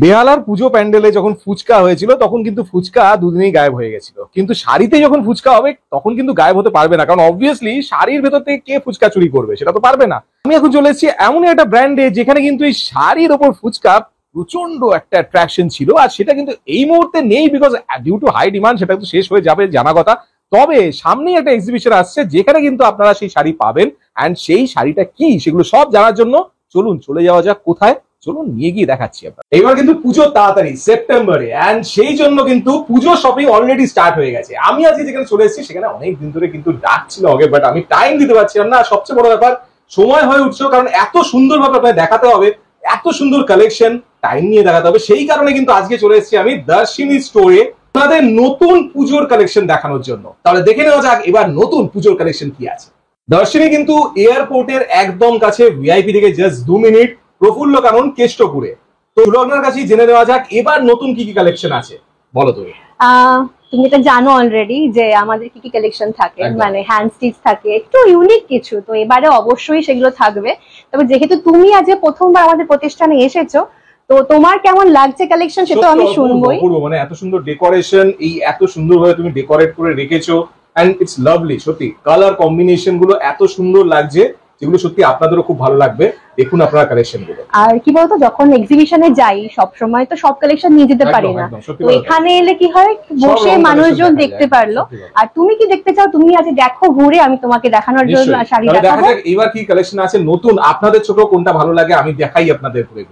বেহালার পুজো প্যান্ডেলে যখন ফুচকা হয়েছিল তখন কিন্তু ফুচকা দুদিনেই গায়েব হয়ে গেছিল, কিন্তু শাড়িতে যখন ফুচকা হবে তখন কিন্তু গায়েব হতে পারবে না, কারণ অবভিয়াসলি শাড়ির ভেতর থেকে কে ফুচকা চুরি করবে, সেটা তো পারবে না। আমি এখন চলে এসেছি এমনই একটা ব্র্যান্ডে যেখানে কিন্তু এই শাড়ির ওপর ফুচকা প্রচন্ড একটা অ্যাট্রাকশন ছিল, আর সেটা কিন্তু এই মুহূর্তে নেই because due to high demand, সেটা তো শেষ হয়ে যাবে জানা কথা। তবে সামনেই একটা এক্সিবিশন আসছে যেখানে কিন্তু আপনারা সেই শাড়ি পাবেন, অ্যান্ড সেই শাড়িটা কি সেগুলো সব জানার জন্য চলুন চলে যাওয়া যাক কোথায়, চলুন নিয়ে গিয়ে দেখাচ্ছি আপনার। এবার কিন্তু পুজো তাড়াতাড়ি সেপ্টেম্বরে, এন্ড সেই জন্য কিন্তু পুজো শপিং অলরেডি স্টার্ট হয়ে গেছে। আমি আজকে যেখানে চলে এসেছি সেখানে অনেক দিন ধরে কিন্তু ডাক ছিল আগে, বাট আমি টাইম দিতে পারছিলাম না। সবচেয়ে বড় ব্যাপার সময় হয়ে উঠছে, কারণ এত সুন্দর ভাবে আপনাকে দেখাতে হবে, এত সুন্দর কালেকশন, টাইম নিয়ে দেখাতে হবে। সেই কারণে কিন্তু আজকে চলে এসেছি আমি দর্শিনী স্টোরে আপনাদের নতুন পুজোর কালেকশন দেখানোর জন্য। তাহলে দেখে নেওয়া যাক এবার নতুন পুজোর কালেকশন কি আছে। দর্শিনী কিন্তু এয়ারপোর্টের একদম কাছে, ভিআইপি থেকে জাস্ট 2 মিনিট, প্রফুল্ল কানন কেষ্টপুরে। তো আপনার কাছে জেনে নেওয়া যাক এবার নতুন কি কি কালেকশন আছে, বলো তুমি। তুমি তো জানো অলরেডি যে আমাদের কি কি কালেকশন থাকে, মানে হ্যান্ড স্টিচ থাকে, একটু ইউনিক কিছু, তো এবারে অবশ্যই সেগুলো থাকবে। তবে যেহেতু তুমি আজ প্রথমবার আমাদের প্রতিষ্ঠানে এসেছো, তো তোমার কেমন লাগছে কালেকশন সেটা আমি শুনবোই। মানে এত সুন্দর ডেকোরেশন, এই এত সুন্দর ভাবে তুমি ডেকোরেট করে রেখেছো, এন্ড ইটস লাভলি। সত্যি কালার কম্বিনেশন গুলো এত সুন্দর লাগছে, যেগুলো সত্যি আপনাদেরও খুব ভালো লাগবে। দেখুন আপনারা কালেকশন গুলো। আর কি বলতো, যখন এক্সিবিশনে যাই সব সময় তো সব কালেকশন নিয়ে যেতে পারি না, তো এখানে এলে কি হয় বসে মানুষজন দেখতে পারলো। আর তুমি কি দেখতে চাও, তুমি আজ দেখো ঘুরে, আমি তোমাকে দেখানোর জন্য শাড়ি দেখাবো। এবার কি কালেকশন আছে নতুন, আপনাদের ছোট কোনটা ভালো লাগে আমি দেখাই আপনাদের ঘুরে।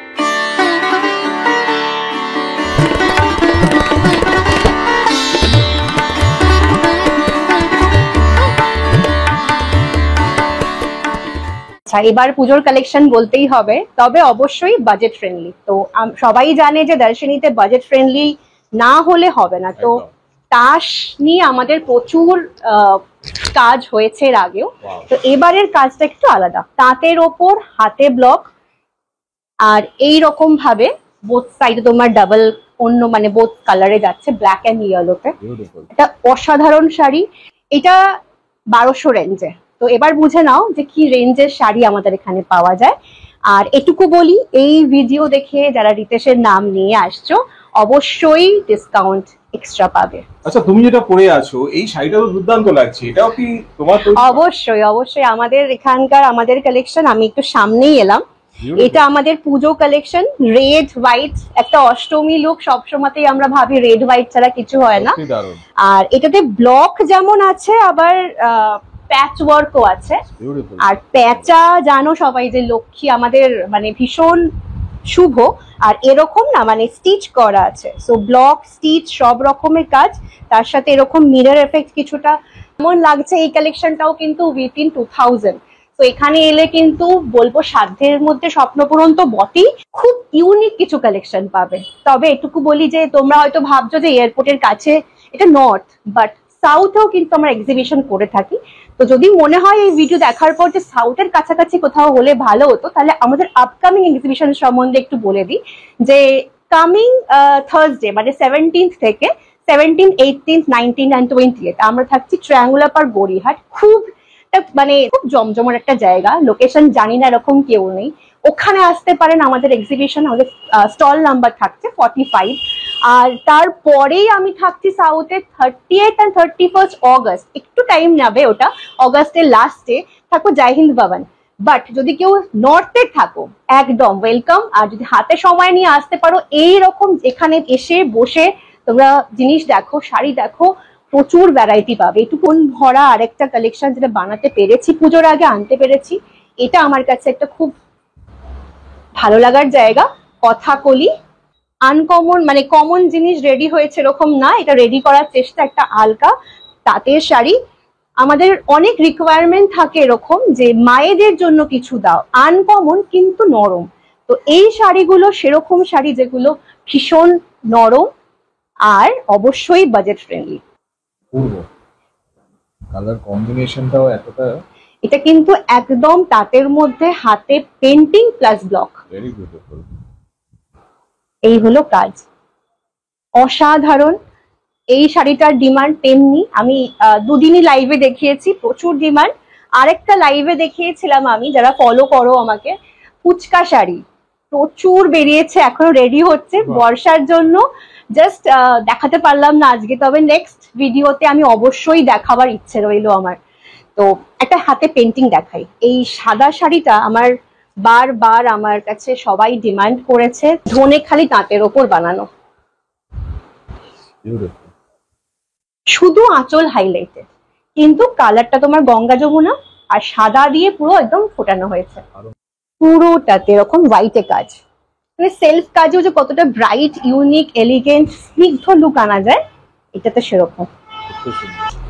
এবার পুজোর কালেকশন বলতেই হবে, তবে অবশ্যই বাজেট ফ্রেন্ডলি। তো সবাই জানে যে দর্শনীতে বাজেট ফ্রেন্ডলি না হলে হবে না। তো তাস নিয়ে আমাদের প্রচুর কাজ হয়েছে এর আগেও, তো এবারের কাজটা একটু আলাদা। তাঁতের ওপর হাতে ব্লক, আর এই রকম ভাবে বোথ সাইডে তোমার ডাবল অন্য মানে বোথ কালারে যাচ্ছে, ব্ল্যাক অ্যান্ড ইয়েলোতে। এটা অসাধারণ শাড়ি, এটা 1200 রেঞ্জে। তো এবার বুঝে নাও যে কি রেঞ্জের শাড়ি আমাদের এখানে পাওয়া যায়। আর এটুকু বলি, এই ভিডিও দেখে যারা রিতেশের নাম নিয়ে আসছো অবশ্যই ডিসকাউন্ট এক্সট্রা পাবে। আচ্ছা, তুমি যেটা পরে আছো এই শাড়িটা তো দুর্দান্ত লাগছে, এটাও কি তোমার? অবশ্যই অবশ্যই আমাদের এখানকার আমাদের কালেকশন। আমি একটু সামনেই এলাম, এটা আমাদের পুজো কালেকশন, রেড হোয়াইট, একটা অষ্টমী লুক। সবসময়তেই আমরা ভাবি রেড হোয়াইট ছাড়া কিছু হয় না। আর এটাতে ব্লক যেমন আছে, আবার প্যাচ ওয়ার্কও আছে। আর প্যাচা জানো সবাই যে লক্ষ্মী আমাদের মানে ভীষণ শুভ, আর এরকম না মানে স্টিচ করা আছে। সো ব্লক স্টিচ সব রকমের কাজ, তার সাথে এরকম মিরর এফেক্ট কিছুটা। কেমন লাগছে এই কালেকশনটাও কিন্তু উইথিন 2000। তো এখানে এলে কিন্তু বলবো সাধ্যের মধ্যে স্বপ্নপূরণ তো বটেই, খুব ইউনিক কিছু কালেকশন পাবে। তবে এটুকু বলি যে তোমরা হয়তো ভাবছো যে এয়ারপোর্টের কাছে এটা নর্থ, বাট সাউথেও কিন্তু আমরা এক্সিবিশন করে থাকি। তো যদি মনে হয় এই ভিডিও দেখার পর যে সাউথের কাছাকাছি কোথাও হলে ভালো হতো, তাহলে আমাদের আপকামিং এক্সিবিশন সম্বন্ধে একটু বলে দিই। যে কামিং থার্সডে মানে 17th থেকে 17, 18, 19 and 20 আমরা থাকছি ট্রায়াঙ্গুলার পার্ক গড়িয়াহাট। খুব মানে খুব জমজমার একটা জায়গা, লোকেশন জানি না এরকম কেউ নেই, ওখানে আসতে পারেন। আমাদের এক্সিবিশন, আমাদের স্টল নাম্বার থাকছে 45। আর তারপরেই আমি থাকছি সাউথে 38 and 31 অগস্ট, একটু টাইম নেবে ওটা, অগস্টের লাস্টে থাকবো জয় হিন্দ ভবন। বাট যদি কেউ নর্থে থাকো একদম ওয়েলকাম। আর যদি হাতে সময় নিয়ে আসতে পারো, এইরকম এখানে এসে বসে তোমরা জিনিস দেখো, শাড়ি দেখো, প্রচুর ভ্যারাইটি পাবে। এটুকুন ভরা আরেকটা কালেকশন যেটা বানাতে পেরেছি, পুজোর আগে আনতে পেরেছি, এটা আমার কাছে একটা খুব ভালো লাগার জায়গা। কথাকলি আনকমন মানে কমন জিনিস রেডি হয়েছে এরকম না, এটা রেডি করার চেষ্টা। একটা আলকা তাঁতের শাড়ি, আমাদের অনেক রিকোয়ারমেন্ট থাকে এরকম যে মায়েদের জন্য কিছু দাও, আনকমন কিন্তু নরম। তো এই শাড়িগুলো সেরকম শাড়ি যেগুলো ভীষণ নরম আর অবশ্যই বাজেট ফ্রেন্ডলি। কালার কম্বিনেশনটাও এতটা, এটা কিন্তু একদম তাঁতের মধ্যে হাতে painting plus block. Very beautiful. এই হলো কাজ, অসাধারণ। এই শাড়িটার ডিমান্ড তেমনি, আমি দুদিনই লাইভে দেখিয়েছি, প্রচুর ডিমান্ড। আরেকটা লাইভে দেখিয়েছিলাম আমি, যারা ফলো করো আমাকে, ফুচকা শাড়ি। প্রচুর বেরিয়েছে, এখনো রেডি হচ্ছে বর্ষার জন্য। জাস্ট দেখাতে পারলাম না আজকে, তবে নেক্সট ভিডিওতে আমি অবশ্যই দেখাবার ইচ্ছে রইলো আমার। তো একটা হাতে পেন্টিং দেখাই। এই সাদা শাড়িটা আমার বারবার আমার কাছে সবাই ডিমান্ড করেছে, ধনেখালি তাঁতের ওপর বানানো, শুধু আঁচল হাইলাইটেড, কিন্তু কালারটা তোমার গঙ্গা যমুনা আর সাদা দিয়ে পুরো একদম ফোটানো হয়েছে, পুরোটাতে এরকম হোয়াইটে কাজ। মানে সেলফ কাজেও যে কতটা ব্রাইট, ইউনিক, এলিগেন্ট, স্নিগ্ধ লুক আনা যায়, এটাতে সেরকম।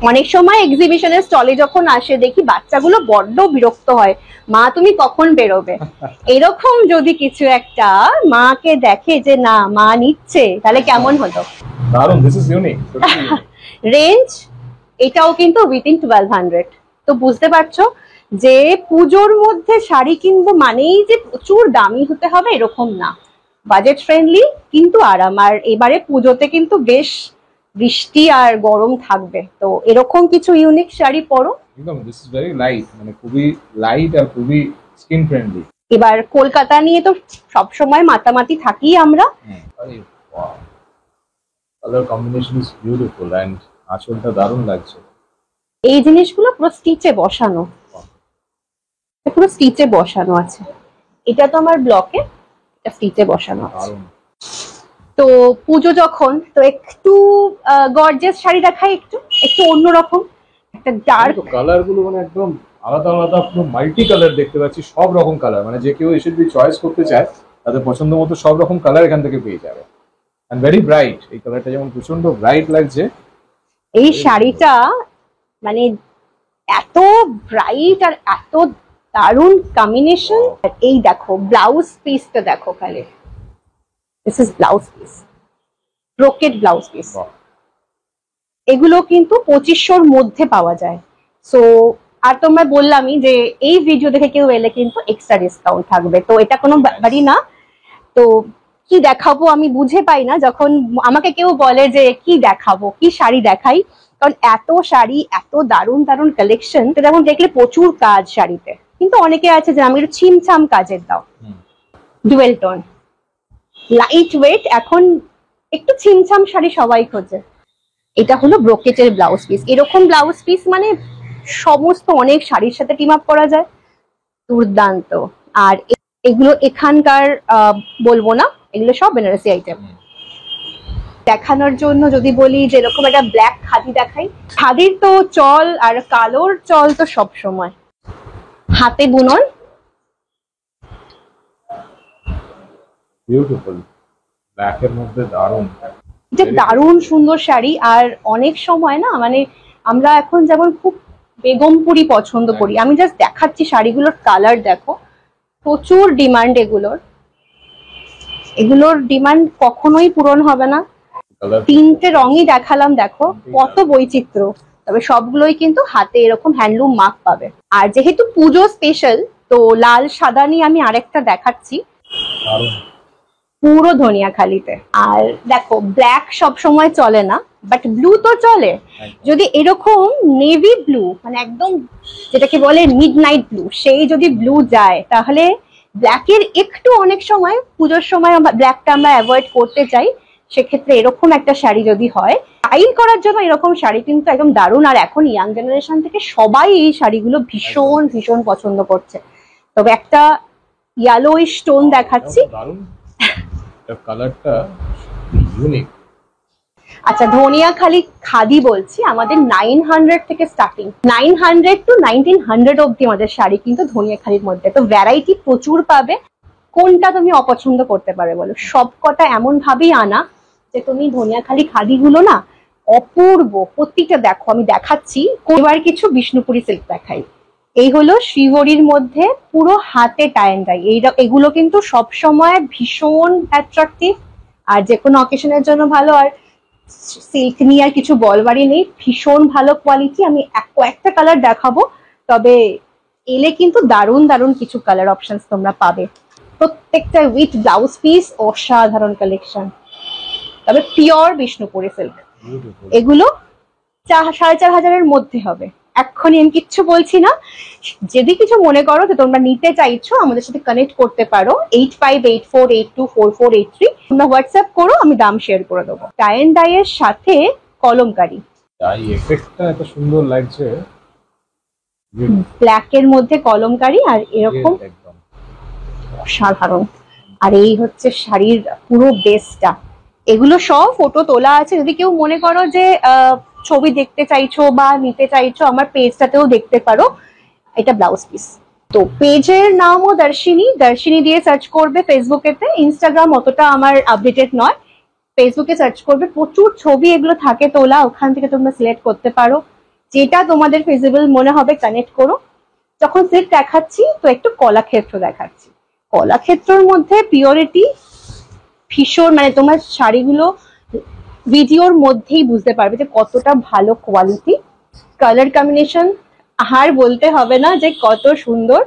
অনেক সময় এক্সিবিশনের স্টলে যখন আসে দেখি বাচ্চাগুলো বড্ড বিরক্ত হয়, মা তুমি কখন বেরোবে। এরকম যদি কিছু একটা মাকে দেখে যে না মা নিচ্ছে, তাহলে কেমন হতো। দারুণ, দিস ইজ ইউনিক। রেঞ্জ এটাও কিন্তু উইথিন 1200। তো বুঝতে পারছো যে পুজোর মধ্যে শাড়ি কিনবো মানেই যে প্রচুর দামি হতে হবে এরকম না, বাজেট ফ্রেন্ডলি কিন্তু আরাম। আর এবারে পুজোতে কিন্তু বেশ বৃষ্টি আর গরম থাকবে, তো এরকম কিছু ইউনিক শাড়ি পরো। একদম, দিস ইজ ভেরি লাইট, মানে খুবই লাইট আর খুবই স্কিন ফ্রেন্ডলি। এবার কলকাতা নিয়ে তো সব সময় মাতামাতি থাকি আমরা। আরে wow, colour combination is beautiful and আঁচলটা দারুণ লাগছে। এই জিনিসগুলো পুরো স্টিচে বসানো, পুরো স্টিচে বসানো আছে। এটা তো আমার ব্লকে, এটা স্টিচে বসানো আছে। দারুণ। তো পুজো যখন, তো একটু গর্জিয়াস শাড়ি দেখাই, একটু একটু অন্যরকম একটা ডার্ক কালার গুলো মানে একদম আলাদা আলাদা, পুরো মাল্টি কালার দেখতে পাচ্ছি, সব রকম কালার। মানে যে কেউ এসে যদি চয়েস করতে চায় তাদের পছন্দ মতো সব রকম কালার এখান থেকে পেয়ে যাবে। এন্ড ভেরি ব্রাইট, এই কালারটা যেমন প্রচন্ড ব্রাইট লাগছে। এই শাড়িটা মানে এত ব্রাইট আর এত দারুণ কম্বিনেশন। এই দেখো ব্লাউজ পিসটা দেখো খালি, this is blouse piece, brocade blouse piece. এগুলো কিন্তু 2500-র মধ্যে পাওয়া যায়। সো আর তোমরা বললামই যে এই ভিডিও দেখে কেউ এলে কিন্তু এক্সট্রা ডিসকাউন্ট থাকবে, তো এটা কোনো ব্যাপারই না। তো কি দেখাবো আমি বুঝে পাই না যখন আমাকে কেউ বলে যে কি দেখাবো, কি শাড়ি দেখাই, কারণ এত শাড়ি, এত দারুণ দারুণ কালেকশন। যেমন দেখলে প্রচুর কাজ শাড়িতে, কিন্তু অনেকে আছে যে আমি একটু ছিমছাম কাজের দাও, ডুয়েল টোন, লাইট ওয়েট। এখন একটু ছিমছাম শাড়ি সবাই খোঁজে। এটা হলো ব্রোকেটের ব্লাউজ পিস। এরকম ব্লাউজ পিস মানে সমস্ত অনেক শাড়ির সাথে টিম আপ করা যায়, দুর্দান্ত। আর এগুলো এখানকার বলবো না, এগুলো সব বেনারসি আইটেম। দেখানোর জন্য যদি বলি যে এরকম একটা ব্ল্যাক খাদি দেখাই, খাদির তো চল আর কালোর চল তো সব সময়। হাতে বুনন, বিউটিফুল, ব্ল্যাকের মধ্যে দারুণ। এটা দারুণ সুন্দর শাড়ি। আর অনেক সময় না মানে আমরা এখন যেমন খুব বেগমপুরি পছন্দ করি, আমি জাস্ট দেখাচ্ছি শাড়িগুলোর কালার দেখো, প্রচুর ডিমান্ড এগুলোর। এগুলোর ডিমান্ড কখনোই পূরণ হবে না। তিনটে রঙই দেখালাম, দেখো কত বৈচিত্র্য, তবে সবগুলোই কিন্তু হাতে এরকম হ্যান্ডলুম মার্ক পাবে। আর যেহেতু পুজো স্পেশাল, তো লাল সাদা নিয়ে আমি আরেকটা দেখাচ্ছি, পুরো ধনিয়াখালিতে। আর দেখো ব্ল্যাক সব সময় চলে না, বাট ব্লু তো চলে। যদি এরকম নেভি ব্লু, মানে একদম যেটাকে বলে মিডনাইট ব্লু, সেই যদি ব্লু যায়, তাহলে ব্ল্যাকের একটু অনেক সময় পুজোর সময় ব্ল্যাকটা আমরা অ্যাভয়েড করতে চাই, সেক্ষেত্রে এরকম একটা শাড়ি যদি হয় স্টাইল করার জন্য, এরকম শাড়ি কিন্তু একদম দারুণ। আর এখন ইয়াং জেনারেশন থেকে সবাই এই শাড়িগুলো ভীষণ ভীষণ পছন্দ করছে। তবে একটা ইয়েলোইশ টোন দেখাচ্ছি, কালারটা ইউনিক। আচ্ছা ধনিয়াখালি খাদি বলছি, আমাদের 900 থেকে স্টার্টিং, 900 টু 1900 অব্দি আমাদের শাড়ি কিন্তু ধনিয়াখালির মধ্যে। তো ভ্যারাইটি প্রচুর পাবে, কোনটা তুমি অপছন্দ করতে পারে বলো? সব কটা এমন ভাবেই আনা যে তুমি ধনিয়াখালি খাদিগুলো না অপূর্ব, প্রত্যেকটা দেখো। আমি দেখাচ্ছি, এবার কিছু বিষ্ণুপুরি সিল্ক দেখাই। এই হলো শ্রীহরির মধ্যে পুরো হাতে টাই ডাই, এগুলো কিন্তু সব সময় ভীষণ অ্যাট্রাকটিভ আর যে কোনো অকেশনের জন্য ভালো। আর সিল্ক নিয়ে আর কিছু বলবারই নেই, ভীষণ ভালো কোয়ালিটি। আমি কয়েকটা কালার দেখাবো, তবে এলে কিন্তু দারুণ দারুণ কিছু কালার অপশনস তোমরা পাবে। প্রত্যেকটা উইথ ব্লাউজ পিস, অসাধারণ কালেকশন। তবে পিওর বিষ্ণুপুরি সিল্ক, এগুলো 4,500-এর মধ্যে হবে। এক্ষুনি আমি কিচ্ছু বলছি না। যদি কিছু মনে করো যে তোমরা নিতে চাইছো, আমাদের সাথে কানেক্ট করতে পারো 8584824483। তোমরা হোয়াটসঅ্যাপ করো, আমি দাম শেয়ার করে দেবো। টাই এন্ড ডাই এর সাথে কলমকারি, এই এফেক্টটা এত সুন্দর লাগছে, ব্ল্যাক এর মধ্যে কলমকারি আর এরকম একদম সাধারণ। আর এই হচ্ছে শাড়ির পুরো বেসটা। এগুলো সব ফটো তোলা আছে, যদি কেউ মনে করো যে ছবি দেখতে চাইছো বা নিতে চাইছো, আমার পেজটাতেও দেখতে পারো। এটা ব্লাউজ পিস। তো পেজের নামও দর্শিনী, দর্শিনী দিয়ে সার্চ করবে ফেসবুকেতে। ইনস্টাগ্রাম অতটা আমার আপডেটেড নয়, ফেসবুকে সার্চ করবে, প্রচুর ছবি এগুলো থাকে তোলা, ওখান থেকে তোমরা সিলেক্ট করতে পারো যেটা তোমাদের ফিজিবল মনে হবে, কানেক্ট করো। যখন সিল্ক দেখাচ্ছি তো একটু কলাক্ষেত্র দেখাচ্ছি। কলাক্ষেত্রের মধ্যে পিওরিটি ভীষণ, মানে তোমার শাড়িগুলো ভিডিওর মধ্যেই বুঝতে পারবে যে কতটা ভালো কোয়ালিটি। কালার কম্বিনেশন আর বলতে হবে না যে কত সুন্দর,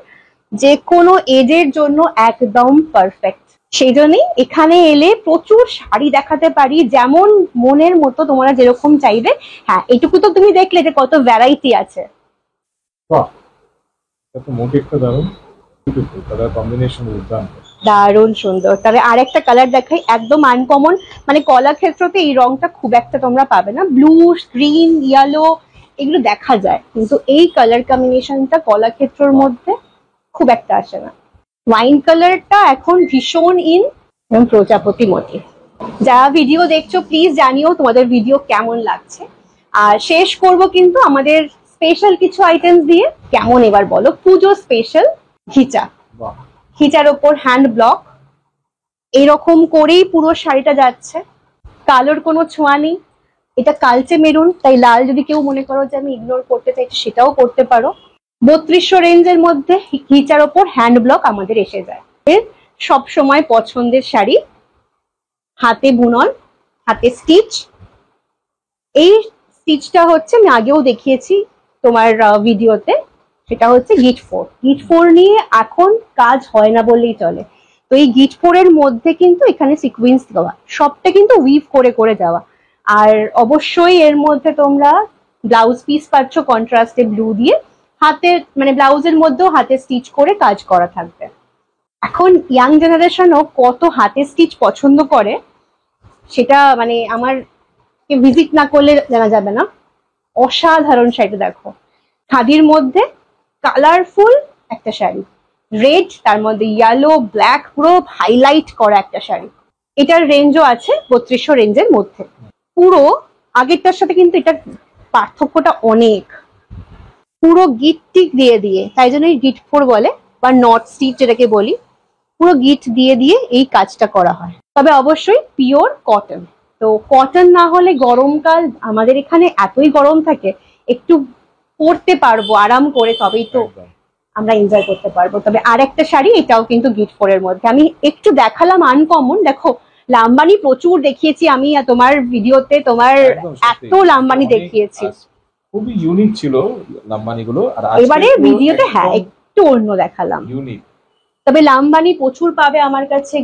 যে কোনো এজের জন্য একদম পারফেক্ট। সেই জন্যই এখানে এলে প্রচুর শাড়ি দেখাতে পারি, যেমন মনের মতো তোমরা যেরকম চাইবে। হ্যাঁ, এটুকু তো তুমি দেখলে যে কত ভ্যারাইটি আছে। বাহ, এটা মোটিভটা দারুণ, বিউটিফুল কালার কম্বিনেশন, দুর্দান্ত, দারুণ সুন্দর। তবে আর একটা কালার দেখাই, একদম আনকমন, মানে কলাক্ষেত্রতে এই রংটা খুব একটা তোমরা পাবে না। ব্লু, গ্রিন, ইয়েলো এগুলো দেখা যায়, কিন্তু এই কালার কম্বিনেশনটা কলাক্ষেত্রের মধ্যে খুব একটা আসে না। ওয়াইন কালারটা এখন ভীষণ ইন, এবং প্রজাপতি মোটিভ। যারা ভিডিও দেখছো প্লিজ জানিও তোমাদের ভিডিও কেমন লাগছে। আর শেষ করব কিন্তু আমাদের স্পেশাল কিছু আইটেমস দিয়ে। কেমন এবার বলো? পুজো স্পেশাল ঘিচা, বাহ, ঘিচার ওপর হ্যান্ড ব্লক, এরকম করেই পুরো শাড়িটা যাচ্ছে। কালোর কোনো ছোঁয়া নেই, এটা কালচে মেরুন, তাই লাল যদি কেউ মনে করো যে আমি ইগনোর করতে চাইছি সেটাও করতে পারো। 3200 রেঞ্জের মধ্যে ঘিচার ওপর হ্যান্ড ব্লক আমাদের এসে যায়। এর সব সময় পছন্দের শাড়ি, হাতে বুনন, হাতে স্টিচ। এই স্টিচটা হচ্ছে আমি আগেও দেখিয়েছি তোমার ভিডিওতে, সেটা হচ্ছে গিট 4। গিট 4 নিয়ে এখন কাজ হয় না বললেই চলে। তো এই গিট 4 এর মধ্যে কিন্তু এখানে সিকোয়েন্স দেওয়া, সবটা কিন্তু উইভ করে করে দেওয়া। আর অবশ্যই এর মধ্যে তোমরা ব্লাউজ পিস পাচ্ছ কন্ট্রাস্টে ব্লু দিয়ে, হাতে মানে ব্লাউজের মধ্যেও হাতে স্টিচ করে কাজ করা থাকবে। এখন ইয়াং জেনারেশনও কত হাতে স্টিচ পছন্দ করে, সেটা মানে আমার ভিজিট না করলে জানা যাবে না। অসাধারণ শাড়িটা দেখো, খাদির মধ্যে কালারফুল একটা শাড়ি, রেড, তার মধ্যে ইয়েলো, ব্ল্যাক, পুরো হাইলাইট করা একটা শাড়ি। এটার রেঞ্জও আছে 3200 রেঞ্জের মধ্যে। পুরো আগেরটার সাথে কিন্তু এটার পার্থক্যটা অনেক, পুরো গিট টিক দিয়ে দিয়ে, তাই জন্যই গিট 4 বলে, বা নট স্টিচ যেটাকে বলি। পুরো গিট দিয়ে দিয়ে এই কাজটা করা হয়, তবে অবশ্যই পিওর কটন। তো কটন না হলে গরমকাল আমাদের এখানে এতই গরম থাকে, একটু পরতে পারবো আরাম করে, তবেই তো একদম। আমরা এনজয় করতে পারবো। তবে আর একটা শাড়ি, এটাও কিন্তু গিট 4 এর মধ্যে। আমি একটু দেখালাম আনকমন, দেখো লাম্বানি প্রচুর দেখিয়েছি আমি তোমার ভিডিওতে, তোমার একদম সত্যি। এত লাম্বানি অনেক দেখিয়েছি, খুবই ইউনিক ছিল লাম্বানি গুলো। আর এবারে ভিডিওতে হ্যাঁ একটু অন্য দেখালাম। ইউনিক, তবে লাম্বানি প্রচুর পাবে আমার কাছে,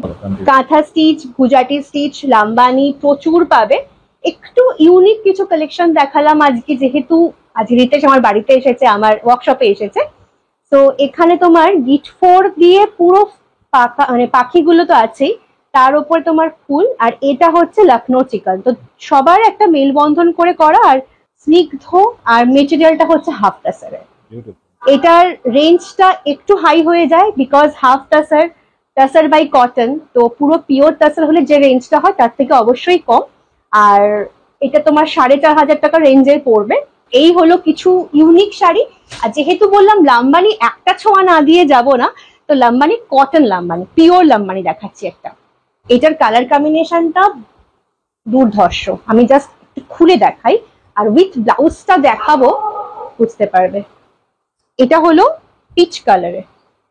কাঁথা স্টিচ, গুজাটি স্টিচ, লাম্বানি প্রচুর পাবে। একটু ইউনিক কিছু কালেকশন দেখালাম আজকে, যেহেতু আজ রিতেশ আমার বাড়িতে এসেছে, আমার ওয়ার্কশপে এসেছে। তো এখানে তোমার গিট 4 দিয়ে পুরো পাখা, মানে পাখিগুলো তো আছেই, তার উপর তোমার ফুল। আর এটা হচ্ছে লখনৌ চিকন, তো সবার একটা মেলবন্ধন করে করা, আর স্নিগ্ধ, আর মেটেরিয়ালটা হচ্ছে হাফ টাসারের। এটার রেঞ্জটা একটু হাই হয়ে যায়, because half tussar, tussar by cotton, তো পুরো পিওর টাসার হলে যে রেঞ্জটা হয় তার থেকে অবশ্যই কম। আর এটা তোমার 4500 টাকা রেঞ্জের পড়বে। এই হলো কিছু ইউনিক শাড়ি। আর যেহেতু বললাম লাম্বানি একটা ছোঁয়া না দিয়ে যাব না, তো লাম্বানি কটন, লাম্বানি পিওর লাম্বানি দেখাচ্ছি একটা। এটার কালার কম্বিনেশনটা দুর্ধর্ষ, আমি জাস্ট একটু খুলে দেখাই, আর উইথ ব্লাউজটা দেখাবো, বুঝতে পারবে। এটা হলো পিচ কালারে,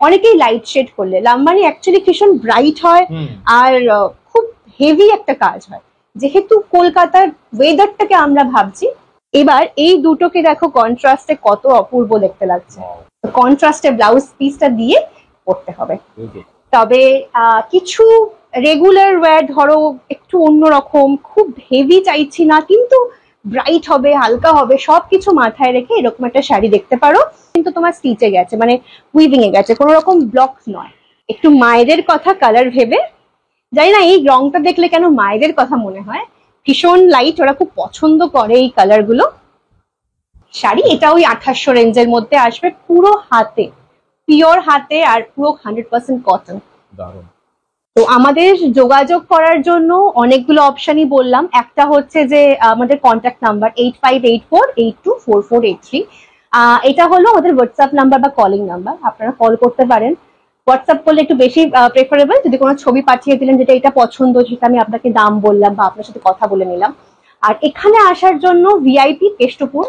অনেকেই লাইট শেড করলে, লাম্বানি অ্যাকচুয়ালি ভীষণ ব্রাইট হয়, আর খুব হেভি একটা কাজ হয়। যেহেতু কলকাতার ওয়েদারটাকে আমরা ভাবছি, এবার এই দুটোকে দেখো কন্ট্রাস্টে কত অপূর্ব দেখতে লাগছে। কন্ট্রাস্টে ব্লাউজ পিসটা দিয়ে পরতে হবে। তবে কিছু রেগুলার ওয়্যার, ধরো একটু অন্যরকম, খুব হেভি চাইছি না, কিন্তু ব্রাইট হবে, হালকা হবে, সবকিছু মাথায় রেখে এরকম একটা শাড়ি দেখতে পারো। কিন্তু তোমার স্টিচে গেছে, মানে উইভিং এ গেছে, কোনো রকম ব্লক নয়। একটু মায়েদের কথা কালার ভেবে, জানি না এই রংটা দেখলে কেন মায়েদের কথা মনে হয়, ভীষণ লাইট, ওরা খুব পছন্দ করে এই কালার গুলো। শাড়ি এটা ওই 2800 রেঞ্জের মধ্যে আসবে, পুরো হাতে, পিওর হাতে, আর পুরো 100% কটন। দারুণ। তো আমাদের যোগাযোগ করার জন্য অনেকগুলো অপশনই বললাম। একটা হচ্ছে যে আমাদের কন্ট্যাক্ট নাম্বার 8584824483, এটা হলো আমাদের হোয়াটসঅ্যাপ নাম্বার বা কলিং নাম্বার, আপনারা কল করতে পারেন। হোয়াটসঅ্যাপ করলে একটু বেশি প্রেফারেবল, যদি কোনো ছবি পাঠিয়ে দিলেন যেটা এটা পছন্দ, সেটা আমি আপনাকে দাম বললাম বা আপনার সাথে কথা বলে নিলাম। আর এখানে আসার জন্য ভিআইপি কেষ্টপুর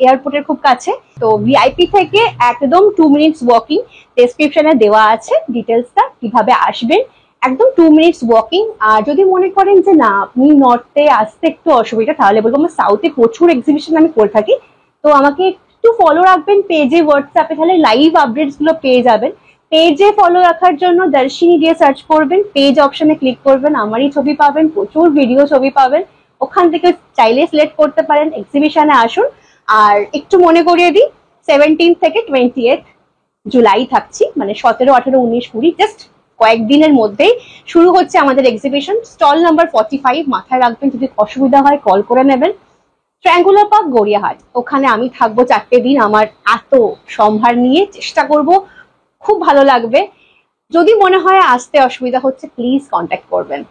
এয়ারপোর্টের খুব কাছে, তো ভিআইপি থেকে একদম 2 মিনিটস ওয়াকিং, ডেসক্রিপশনে দেওয়া আছে ডিটেলসটা কিভাবে আসবেন, একদম 2 মিনিটস ওয়াকিং। আর যদি মনে করেন যে না আপনি নর্থে আসতে একটু অসুবিধা, তাহলে বলবো আমার সাউথে প্রচুর এক্সিবিশন আমি করে থাকি, তো আমাকে একটু ফলো রাখবেন পেজে, হোয়াটসঅ্যাপে, তাহলে লাইভ আপডেটস গুলো পেয়ে যাবেন। পেজে ফলো রাখার জন্য দর্শিনী দিয়ে সার্চ করবেন, পেজ অপশনে ক্লিক করবেন, আমারই ছবি পাবেন, প্রচুর ভিডিও ছবি পাবেন, ওখান থেকে চাইলে সিলেক্ট করতে পারেন, এক্সিবিশনে আসুন। আর একটু মনে করিয়ে দিই, 17 থেকে 28 জুলাই থাকছি, মানে 17, 18, 19, 20, জাস্ট কয়েকদিনের মধ্যেই শুরু হচ্ছে আমাদের এক্সিবিশন। স্টল নাম্বার 45 মাথায় রাখবেন, যদি অসুবিধা হয় কল করে নেবেন। ট্রায়াঙ্গুলার পার্ক, গড়িয়াহাট, ওখানে আমি থাকবো 4টে দিন। আমার এত সম্ভার নিয়ে চেষ্টা করব, খুব ভালো লাগবে। যদি মনে হয় আসতে অসুবিধা হচ্ছে, প্লিজ কন্ট্যাক্ট করবেন।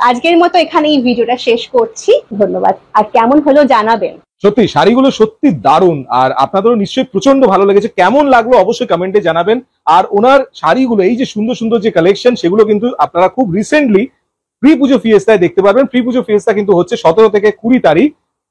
আজকের মতো এখানে এই ভিডিওটা শেষ করছি, ধন্যবাদ। আর কেমন হলো জানাবেন। সত্যি শাড়িগুলো সত্যি দারুণ, আর আপনাদেরও নিশ্চয়ই প্রচন্ড ভালো লেগেছে। কেমন লাগলো অবশ্যই কমেন্টে জানাবেন। আর ওনার শাড়িগুলো, এই যে সুন্দর সুন্দর যে কালেকশন, সেগুলো কিন্তু আপনারা খুব রিসেন্টলি প্রি পুজো ফিয়েস্তায় দেখতে পারবেন। প্রি পুজো ফিয়েস্তা কিন্তু হচ্ছে 17 থেকে 20 তারিখ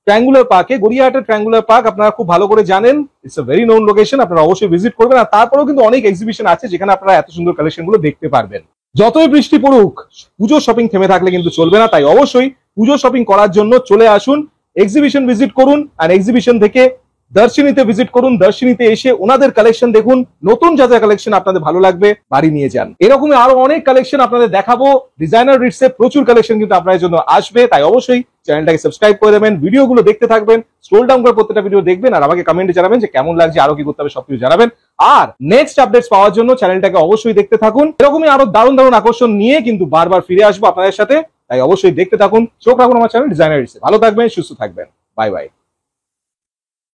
ট্রায়াঙ্গুলার পার্কে, গড়িয়াহাটের ট্রায়াঙ্গুলার পার্ক আপনারা খুব ভালো করে জানেন, it's a very known location, আপনারা অবশ্যই ভিজিট করবেন। আর তারপরেও কিন্তু অনেক এক্সিবিশন আছে যেখানে আপনারা এত সুন্দর কালেকশন গুলো দেখতে পারবেন। যতই বৃষ্টি পড়ুক, পুজো শপিং থেমে থাকলে কিন্তু চলবে না, তাই অবশ্যই পুজো শপিং করার জন্য চলে আসুন, এক্সিবিশন ভিজিট করুন। আর এক্সিবিশন থেকে দর্শিনীতে ভিজিট করুন, দর্শিনীতে এসে ওনাদের কালেকশন দেখুন, নতুন যা যা কালেকশন আপনাদের ভালো লাগবে বাড়ি নিয়ে যান। এরকমই আরো অনেক কালেকশন আপনাদের দেখাবো। ডিজাইনার রিটসে প্রচুর কালেকশন কিন্তু আপনাদের জন্য আসবে, তাই অবশ্যই চ্যানেলটাকে সাবস্ক্রাইব করে দেবেন, ভিডিওগুলো দেখতে থাকবেন, স্ক্রোল ডাউন করে প্রত্যেকটা ভিডিও দেখবেন, আর আমাকে কমেন্টে জানাবেন যে কেমন লাগছে, আরো কি করতে হবে সবকিছু জানাবেন। আর নেক্সট আপডেটস পাওয়ার জন্য চ্যানেলটাকে অবশ্যই দেখতে থাকুন। এরকমই আরো দারুণ দারুণ আকর্ষণ নিয়ে কিন্তু বারবার ফিরে আসবো আপনাদের সাথে, তাই অবশ্যই দেখতে থাকুন, চোখ রাখুন আমার চ্যানেল ডিজাইনার রিটসে। ভালো থাকবেন, সুস্থ থাকবেন, বাই বাই।